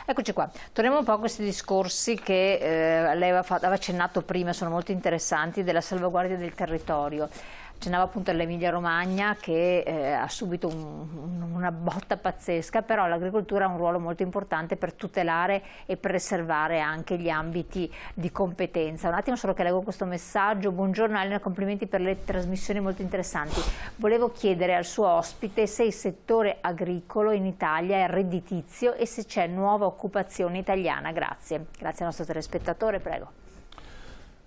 Eccoci qua, torniamo un po' a questi discorsi che lei aveva accennato prima, sono molto interessanti, della salvaguardia del territorio. Accennava appunto all'Emilia Romagna che ha subito una botta pazzesca, però l'agricoltura ha un ruolo molto importante per tutelare e preservare anche gli ambiti di competenza. Un attimo solo che leggo questo messaggio. Buongiorno Elena, complimenti per le trasmissioni molto interessanti. Volevo chiedere al suo ospite se il settore agricolo in Italia è redditizio e se c'è nuova occupazione italiana. Grazie. Grazie al nostro telespettatore, prego.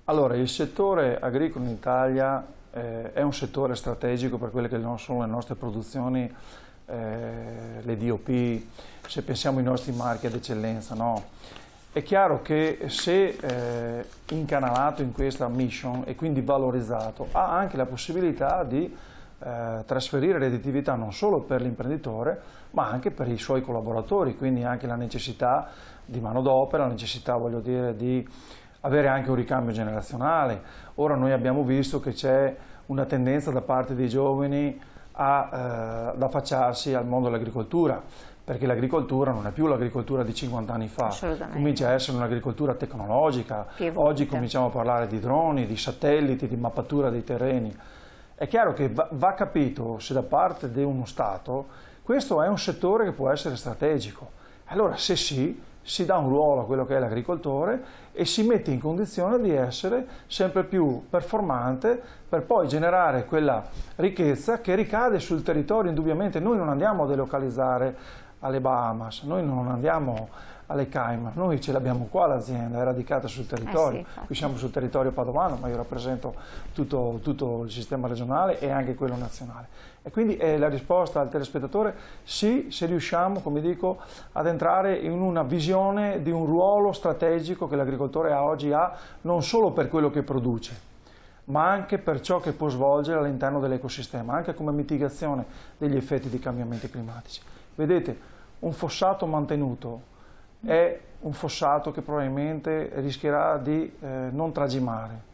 Allora, il settore agricolo in Italia è un settore strategico per quelle che sono le nostre produzioni, le DOP, se pensiamo ai nostri marchi ad eccellenza, no? È chiaro che se incanalato in questa mission e quindi valorizzato, ha anche la possibilità di trasferire redditività non solo per l'imprenditore, ma anche per i suoi collaboratori, quindi anche la necessità di manodopera, la necessità, voglio dire, di avere anche un ricambio generazionale. Ora noi abbiamo visto che c'è una tendenza da parte dei giovani ad affacciarsi al mondo dell'agricoltura, perché l'agricoltura non è più l'agricoltura di 50 anni fa, comincia a essere un'agricoltura tecnologica. Oggi cominciamo a parlare di droni, di satelliti, di mappatura dei terreni. È chiaro che va capito se da parte di uno Stato questo è un settore che può essere strategico. Allora, se sì, si dà un ruolo a quello che è l'agricoltore e si mette in condizione di essere sempre più performante per poi generare quella ricchezza che ricade sul territorio. Indubbiamente noi non andiamo a delocalizzare alle Bahamas, noi non andiamo alle Cayman, noi ce l'abbiamo qua l'azienda, è radicata sul territorio, qui siamo sul territorio padovano, ma io rappresento tutto il sistema regionale e anche quello nazionale. E quindi la risposta al telespettatore: sì, se riusciamo, come dico, ad entrare in una visione di un ruolo strategico che l'agricoltore oggi ha, non solo per quello che produce, ma anche per ciò che può svolgere all'interno dell'ecosistema, anche come mitigazione degli effetti di cambiamenti climatici. Vedete, un fossato mantenuto è un fossato che probabilmente rischierà di non tragimare.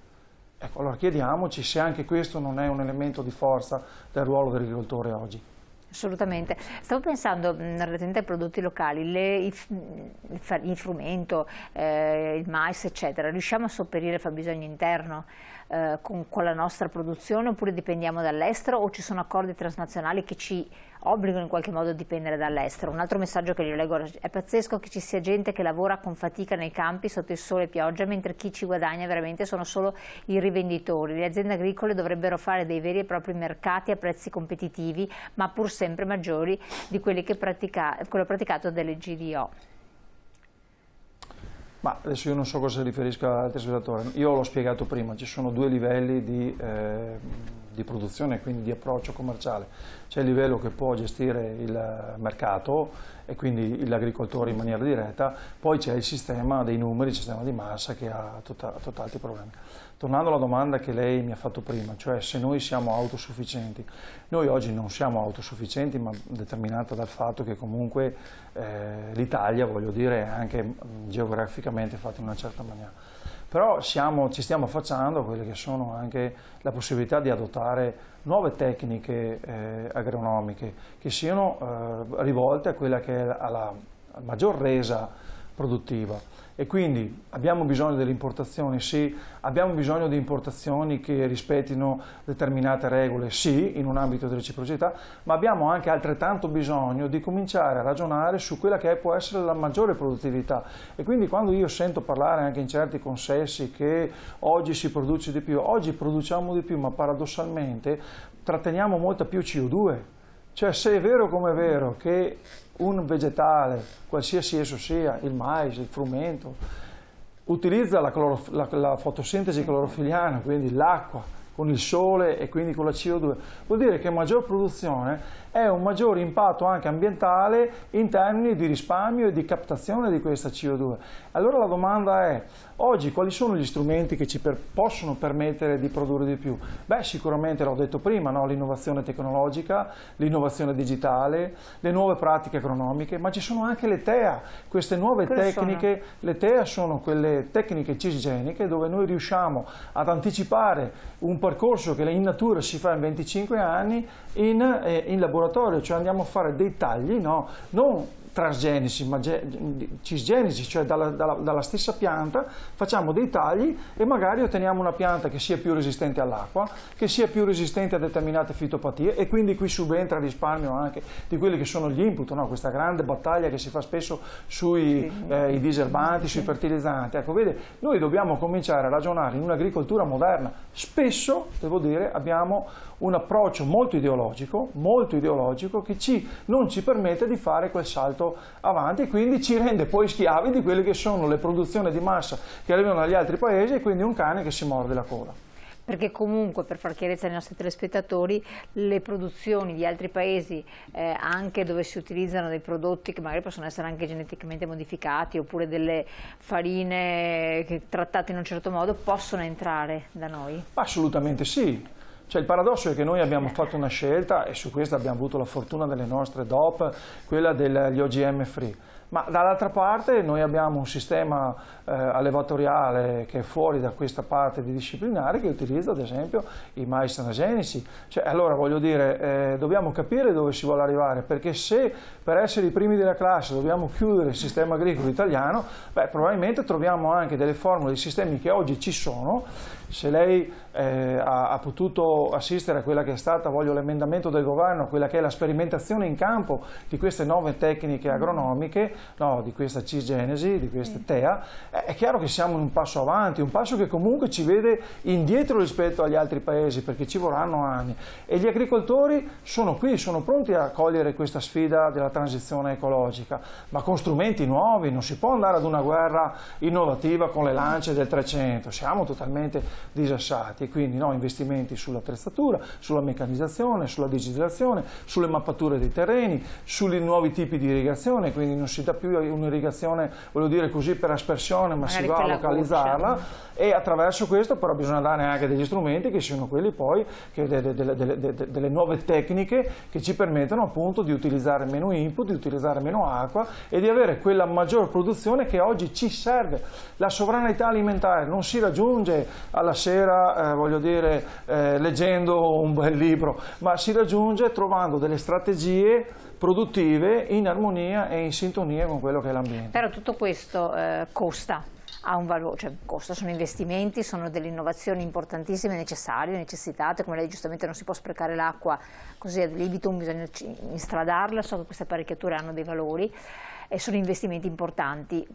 Ecco, allora chiediamoci se anche questo non è un elemento di forza del ruolo dell'agricoltore oggi. Assolutamente. Stavo pensando, relativamente ai prodotti locali, il frumento, il mais, eccetera, riusciamo a sopperire il fabbisogno interno con la nostra produzione, oppure dipendiamo dall'estero, o ci sono accordi transnazionali che ci obbligano in qualche modo a dipendere dall'estero? Un altro messaggio che io leggo: è pazzesco che ci sia gente che lavora con fatica nei campi sotto il sole e pioggia, mentre chi ci guadagna veramente sono solo i rivenditori. Le aziende agricole dovrebbero fare dei veri e propri mercati a prezzi competitivi, ma pur sempre maggiori di quelli che quello praticato dalle GDO. Ma adesso io non so cosa si riferisca al telespettatore. Io l'ho spiegato prima, ci sono due livelli di produzione, quindi di approccio commerciale. C'è il livello che può gestire il mercato e quindi l'agricoltore in maniera diretta, poi c'è il sistema dei numeri, il sistema di massa, che ha altri problemi. Tornando alla domanda che lei mi ha fatto prima, cioè se noi siamo autosufficienti, noi oggi non siamo autosufficienti, ma determinata dal fatto che comunque l'Italia, voglio dire, è anche geograficamente fatta in una certa maniera. Però ci stiamo affacciando a quelle che sono anche la possibilità di adottare nuove tecniche agronomiche che siano rivolte a quella che è alla maggior resa produttiva. E quindi abbiamo bisogno delle importazioni? Sì. Abbiamo bisogno di importazioni che rispettino determinate regole? Sì, in un ambito di reciprocità, ma abbiamo anche altrettanto bisogno di cominciare a ragionare su quella che può essere la maggiore produttività. E quindi quando io sento parlare anche in certi consessi che oggi si produce di più, oggi produciamo di più, ma paradossalmente tratteniamo molta più CO2. Cioè, se è vero come è vero che un vegetale, qualsiasi esso sia, il mais, il frumento, utilizza la fotosintesi clorofiliana, quindi l'acqua, con il sole e quindi con la CO2, vuol dire che maggior produzione è un maggior impatto anche ambientale in termini di risparmio e di captazione di questa CO2. Allora la domanda è: oggi quali sono gli strumenti che ci possono permettere di produrre di più? Beh, sicuramente l'ho detto prima, no? L'innovazione tecnologica, l'innovazione digitale, le nuove pratiche agronomiche, ma ci sono anche le TEA, queste nuove tecniche. Le TEA sono quelle tecniche cisgeniche dove noi riusciamo ad anticipare un percorso che in natura si fa in 25 anni in laboratorio, cioè andiamo a fare dei tagli, no? Non trasgenici, ma cisgenici, cioè dalla stessa pianta facciamo dei tagli e magari otteniamo una pianta che sia più resistente all'acqua, che sia più resistente a determinate fitopatie, e quindi qui subentra il risparmio anche di quelli che sono gli input, no? Questa grande battaglia che si fa spesso sui i diserbanti, sui fertilizzanti. Ecco, vede, noi dobbiamo cominciare a ragionare in un'agricoltura moderna. Spesso, devo dire, abbiamo un approccio molto ideologico che non ci permette di fare quel salto avanti, e quindi ci rende poi schiavi di quelle che sono le produzioni di massa che arrivano dagli altri paesi, e quindi un cane che si morde la coda. Perché comunque, per far chiarezza ai nostri telespettatori, le produzioni di altri paesi, anche dove si utilizzano dei prodotti che magari possono essere anche geneticamente modificati, oppure delle farine trattate in un certo modo, possono entrare da noi? Assolutamente sì. Cioè, il paradosso è che noi abbiamo fatto una scelta, e su questo abbiamo avuto la fortuna delle nostre DOP, quella degli OGM free. Ma dall'altra parte noi abbiamo un sistema allevatoriale che è fuori da questa parte di disciplinare, che utilizza ad esempio i mais transgenici. Cioè, allora voglio dire, dobbiamo capire dove si vuole arrivare, perché se per essere i primi della classe dobbiamo chiudere il sistema agricolo italiano, beh, probabilmente troviamo anche delle formule di sistemi che oggi ci sono. Se lei ha potuto assistere a quella che è stata, l'emendamento del governo, quella che è la sperimentazione in campo di queste nuove tecniche agronomiche, no, di questa cisgenesi, di questa TEA, è chiaro che siamo in un passo avanti, un passo che comunque ci vede indietro rispetto agli altri paesi, perché ci vorranno anni, e gli agricoltori sono qui, sono pronti a cogliere questa sfida della transizione ecologica, ma con strumenti nuovi. Non si può andare ad una guerra innovativa con le lance del 300, siamo totalmente disassati, e quindi no, investimenti sull'attrezzatura, sulla meccanizzazione, sulla digitalizzazione, sulle mappature dei terreni, sui nuovi tipi di irrigazione, quindi non si dà più un'irrigazione, voglio dire così, per aspersione, ma si va a localizzarla, e attraverso questo però bisogna dare anche degli strumenti che siano quelli poi, delle nuove tecniche che ci permettono appunto di utilizzare meno input, di utilizzare meno acqua e di avere quella maggior produzione che oggi ci serve. La sovranità alimentare non si raggiunge alla sera, voglio dire, leggendo un bel libro, ma si raggiunge trovando delle strategie produttive in armonia e in sintonia con quello che è l'ambiente. Però tutto questo costa, ha un valore, cioè costa, sono investimenti, sono delle innovazioni importantissime, necessarie, necessitate, come lei giustamente non si può sprecare l'acqua così ad libitum, bisogna instradarla, so che queste apparecchiature hanno dei valori, e sono investimenti importanti.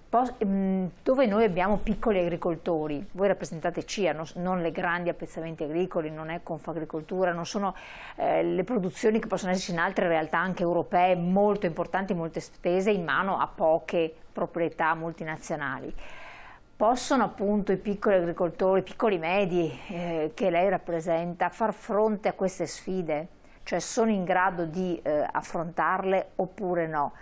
Dove noi abbiamo piccoli agricoltori, voi rappresentate CIA, non le grandi appezzamenti agricoli, non è Confagricoltura, non sono le produzioni che possono esserci in altre realtà anche europee molto importanti, molto estese, in mano a poche proprietà multinazionali. Possono appunto i piccoli agricoltori, piccoli medi che lei rappresenta, far fronte a queste sfide? Cioè, sono in grado di affrontarle oppure no?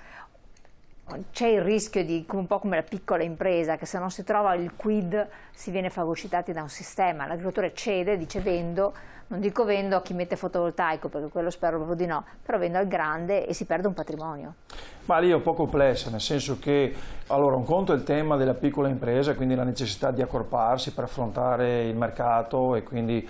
C'è il rischio di, un po' come la piccola impresa, che se non si trova il quid si viene fagocitati da un sistema. L'agricoltore cede, dice vendo, non dico vendo a chi mette fotovoltaico, perché quello spero proprio di no, però vendo al grande e si perde un patrimonio. Ma lì è un po' complessa, nel senso che, allora, un conto è il tema della piccola impresa, quindi la necessità di accorparsi per affrontare il mercato e quindi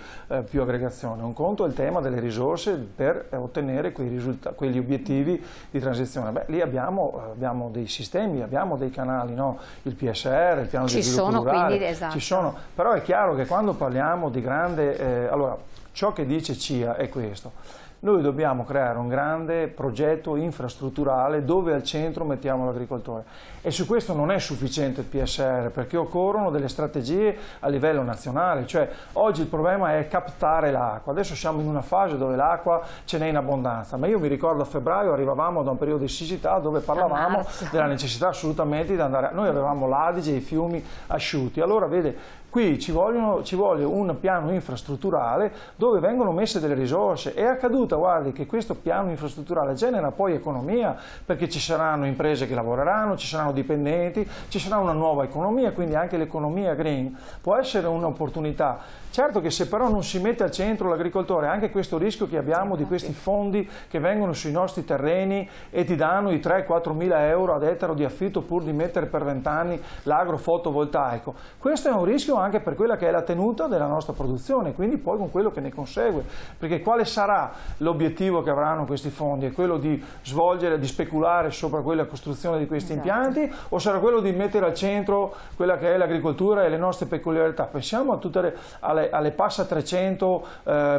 più aggregazione. Un conto è il tema delle risorse per ottenere quegli obiettivi di transizione. Beh, lì abbiamo dei sistemi, abbiamo dei canali, no? Il PSR, il piano di sviluppo rurale, quindi, esatto. Ci sono, però è chiaro che quando parliamo di grande, allora, ciò che dice CIA è questo. Noi dobbiamo creare un grande progetto infrastrutturale dove al centro mettiamo l'agricoltore, e su questo non è sufficiente il PSR, perché occorrono delle strategie a livello nazionale. Cioè, oggi il problema è captare l'acqua. Adesso siamo in una fase dove l'acqua ce n'è in abbondanza, ma io mi ricordo a febbraio arrivavamo da un periodo di siccità dove parlavamo della necessità assolutamente di andare. Noi avevamo l'Adige e i fiumi asciutti. Allora, vede, qui ci vuole un piano infrastrutturale dove vengono messe delle risorse. È accaduto, guardi, che questo piano infrastrutturale genera poi economia, perché ci saranno imprese che lavoreranno, ci saranno dipendenti, ci sarà una nuova economia, quindi anche l'economia green può essere un'opportunità. Certo che se però non si mette al centro l'agricoltore, anche questo rischio che abbiamo di questi fondi che vengono sui nostri terreni e ti danno i 3-4 mila euro ad ettaro di affitto pur di mettere per 20 anni l'agrofotovoltaico, questo è un rischio anche per quella che è la tenuta della nostra produzione, quindi poi con quello che ne consegue, perché quale sarà l'obiettivo che avranno questi fondi? È quello di svolgere, di speculare sopra quella costruzione di questi impianti, o sarà quello di mettere al centro quella che è l'agricoltura e le nostre peculiarità? Pensiamo a tutte alle Passa 300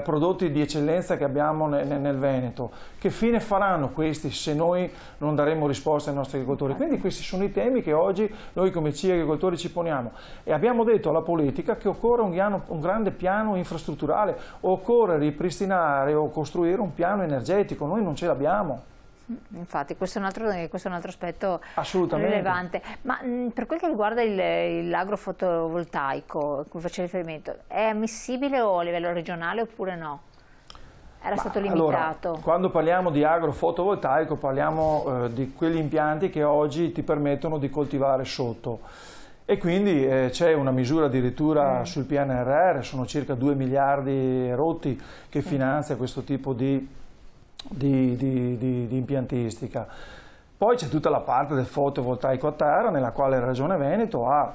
prodotti di eccellenza che abbiamo nel Veneto. Che fine faranno questi se noi non daremo risposte ai nostri agricoltori? Quindi questi sono i temi che oggi noi come CIE agricoltori ci poniamo, e abbiamo detto alla politica che occorre un grande piano infrastrutturale, occorre ripristinare o costruire un piano energetico, noi non ce l'abbiamo. Infatti questo è un altro aspetto rilevante. Ma per quel che riguarda l'agrofotovoltaico, cui faccio riferimento, è ammissibile o a livello regionale oppure no? Era stato limitato. Allora, quando parliamo di agrofotovoltaico parliamo di quegli impianti che oggi ti permettono di coltivare sotto, e quindi c'è una misura addirittura sul PNRR, sono circa 2 miliardi rotti che finanzia questo tipo di impiantistica. Poi c'è tutta la parte del fotovoltaico a terra, nella quale la Regione Veneto ha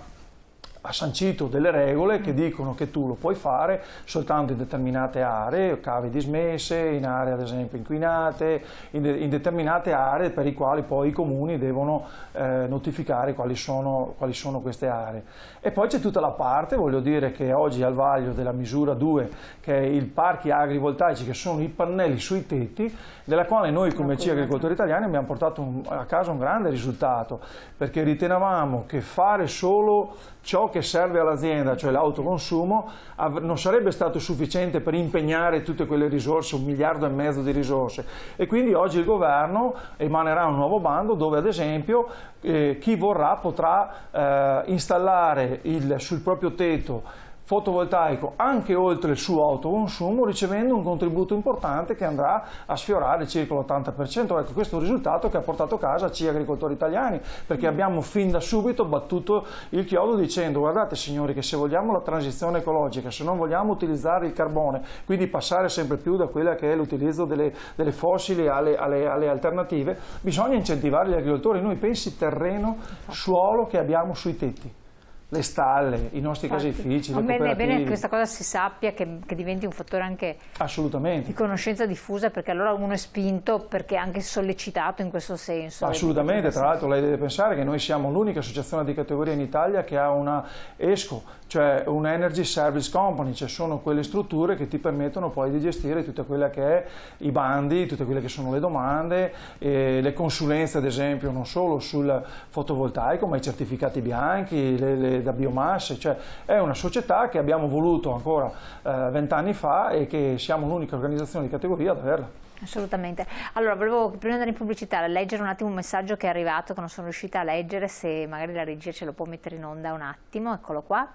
sancito delle regole che dicono che tu lo puoi fare soltanto in determinate aree, cavi dismesse, in aree ad esempio inquinate, in determinate aree per i quali poi i comuni devono notificare quali sono queste aree. E poi c'è tutta la parte, voglio dire, che oggi è al vaglio della misura 2, che è i parchi agrivoltaici, che sono i pannelli sui tetti, della quale noi come CIE agricoltori italiani abbiamo portato a casa un grande risultato, perché ritenevamo che fare solo ciò che serve all'azienda, cioè l'autoconsumo, non sarebbe stato sufficiente per impegnare tutte quelle risorse, 1,5 miliardi di risorse, e quindi oggi il governo emanerà un nuovo bando dove ad esempio chi vorrà potrà installare sul proprio tetto fotovoltaico anche oltre il suo autoconsumo, ricevendo un contributo importante che andrà a sfiorare circa l'80%. Ecco, questo è un risultato che ha portato a casa CIE agricoltori italiani, perché abbiamo fin da subito battuto il chiodo dicendo: guardate signori, che se vogliamo la transizione ecologica, se non vogliamo utilizzare il carbone, quindi passare sempre più da quella che è l'utilizzo delle fossili alle alternative, bisogna incentivare gli agricoltori. Noi pensi terreno, suolo che abbiamo sui tetti, le stalle, i nostri caseifici, le cooperative. È bene che questa cosa si sappia, che diventi un fattore anche di conoscenza diffusa, perché allora uno è spinto, perché è anche sollecitato in questo senso. Assolutamente, tra l'altro lei deve pensare che noi siamo l'unica associazione di categoria in Italia che ha una ESCO, cioè un Energy Service Company, cioè sono quelle strutture che ti permettono poi di gestire tutta quella che è i bandi, tutte quelle che sono le domande, le consulenze ad esempio non solo sul fotovoltaico ma i certificati bianchi, da biomasse, cioè è una società che abbiamo voluto ancora 20 anni fa e che siamo l'unica organizzazione di categoria ad averla. Assolutamente. Allora, volevo, prima di andare in pubblicità, leggere un attimo un messaggio che è arrivato, che non sono riuscita a leggere, se magari la regia ce lo può mettere in onda un attimo, eccolo qua.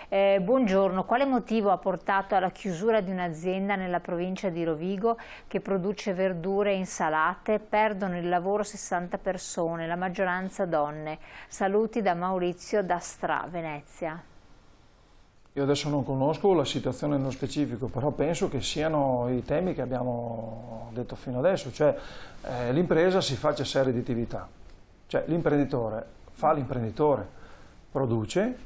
Buongiorno, quale motivo ha portato alla chiusura di un'azienda nella provincia di Rovigo che produce verdure e insalate? Perdono il lavoro 60 persone, la maggioranza donne. Saluti da Maurizio da Stra, Venezia. Io adesso non conosco la situazione nello specifico, però penso che siano i temi che abbiamo detto fino adesso, cioè l'impresa si faccia sia redditività, cioè l'imprenditore fa l'imprenditore, produce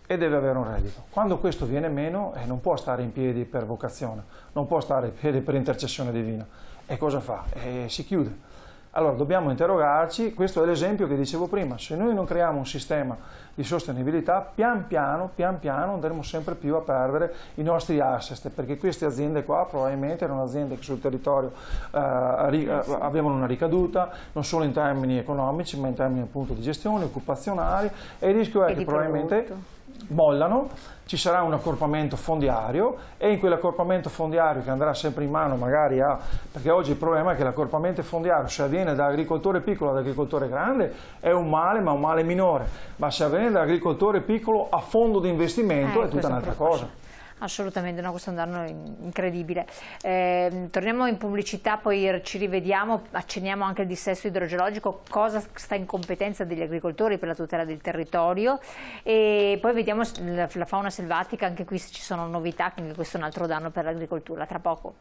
e deve avere un reddito. Quando questo viene meno non può stare in piedi per vocazione, non può stare in piedi per intercessione divina, e cosa fa? Si chiude. Allora dobbiamo interrogarci, questo è l'esempio che dicevo prima, se noi non creiamo un sistema di sostenibilità, pian piano andremo sempre più a perdere i nostri asset, perché queste aziende qua probabilmente erano aziende che sul territorio avevano una ricaduta, non solo in termini economici, ma in termini appunto di gestione, occupazionali, e il rischio è che probabilmente mollano, ci sarà un accorpamento fondiario, e in quell'accorpamento fondiario che andrà sempre in mano magari perché oggi il problema è che l'accorpamento fondiario, se avviene da agricoltore piccolo ad agricoltore grande, è un male, ma un male minore, ma se avviene da agricoltore piccolo a fondo di investimento è tutta un'altra cosa. Assolutamente, no, questo è un danno incredibile. Torniamo in pubblicità, poi ci rivediamo, accenniamo anche il dissesto idrogeologico, cosa sta in competenza degli agricoltori per la tutela del territorio, e poi vediamo la fauna selvatica, anche qui se ci sono novità, quindi questo è un altro danno per l'agricoltura. Tra poco.